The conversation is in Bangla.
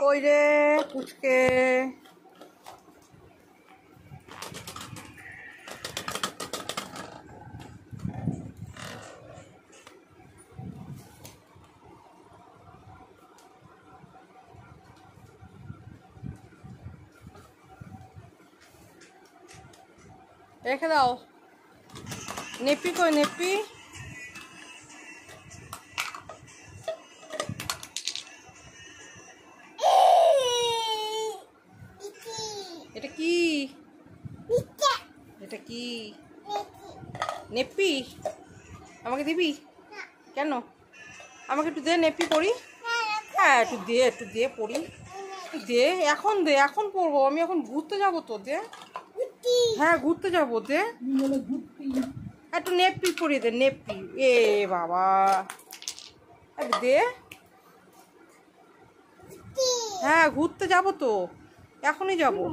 কই রে পুচকে? রেখে দাও। নেপি কই নেপি? এটা কি? এটা কি নেপি? আমাকে দিবি? কেন? আমাকে একটু দে, নেপি পড়ি। হ্যাঁ একটু দে পড়ি। দে এখন, দে এখন পড়বো। আমি এখন ঘুরতে যাবো তো, দে। হ্যাঁ ঘুরতে যাবো, দে একটু নেপি পড়িয়ে দে। নেপি এ বাবা, দে। হ্যাঁ ঘুরতে যাবো তো, এখনই যাবো।